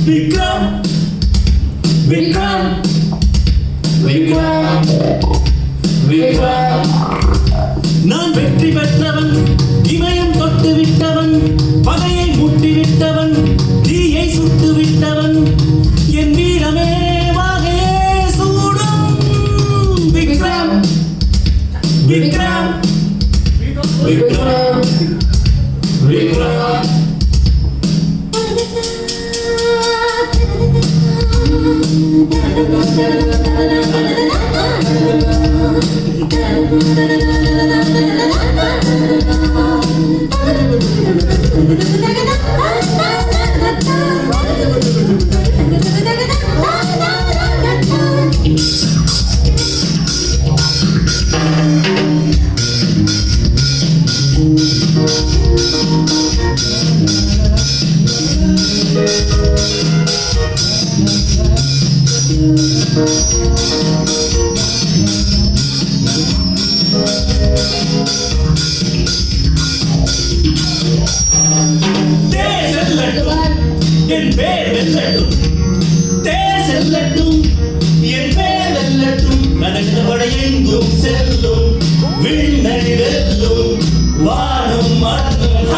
விக்ரம் விக்ரம் விக்ரம் விக்ரம் நான் வெற்றி பெற்றவன், இமயம் தொட்டு விட்டவன், பகையை முட்டி விட்டவன், தீயை சுட்டு விட்டவன், என் வீரமே வாகையே சூடும். விக்ரம் விக்ரம் விக்ரம் விக்ரம் என் பேர் வெல்லட்டும், தேசெல்லட்டும், என் பேர் வெல்லட்டும், நடந்தபடை எங்கும் செல்லும், விண்ணை வெல்லும், வானும் மண்ணும்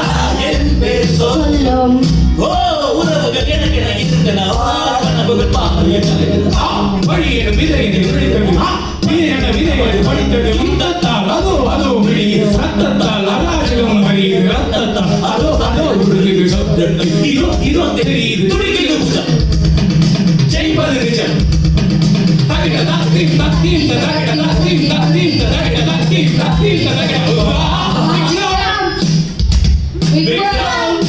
என் பேர் சொல்லும். ஓ உறவுகள் எனக்கு இருந்தன, கனவுகள் வழியின விதையினை விதைகளை படித்தது யுத்தத்தால் அதோ அதோ விழியில் ரத்தத்தால் அராஜகம் வழியில் ரத்தத்தால் அதோ அதோ உருகுது சப்தத்தை இதோ இதோ தெரியுது துடிக்குது புதம் ஜெயிப்பது நிஜம் தகிட தத்தீம் தத்தீம் தகிட தத்தீம் தத்தீம் தகிட தத்தீம் தத்தீம் தகிட விக்ரம்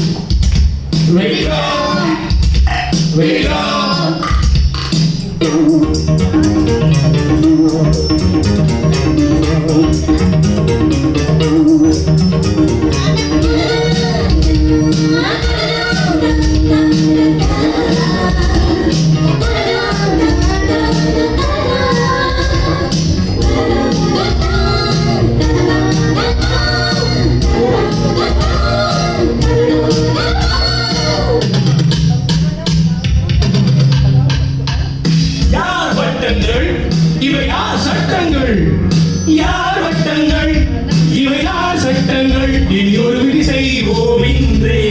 விக்ரம் விக்ரம் இவை யார் சட்டங்கள், யார் வட்டங்கள், இவை யார் சட்டங்கள், இனி ஒரு விதி செய்வோம் இன்றே,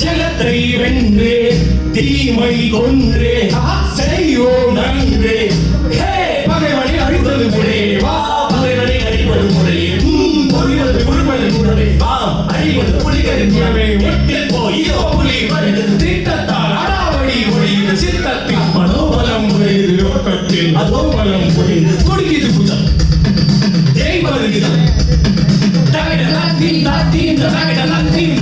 ஜகத்தை வென்றே, தீமை கொன்றே, செய்வோம் நன்றே. பகைவனை அழிப்பது முறை, வா பகைவனை அழிப்பது முறை, பொறிவது முழுவது முறை, வாம் அழிவது புலிகளின் முறை, ஒட்டில் போயோ புலி வருகிறது திட்டத்தால் அடாவடி ஒழியுது சித்தத்தில் மனோபலம் புரியுது யோகத்தில் அதோபலம் புரியுது துடிக்குது புஜம் ஜெயிப்பது விதம் தகிட லத்தீம் தத்தீம் தகிட லத்தீம்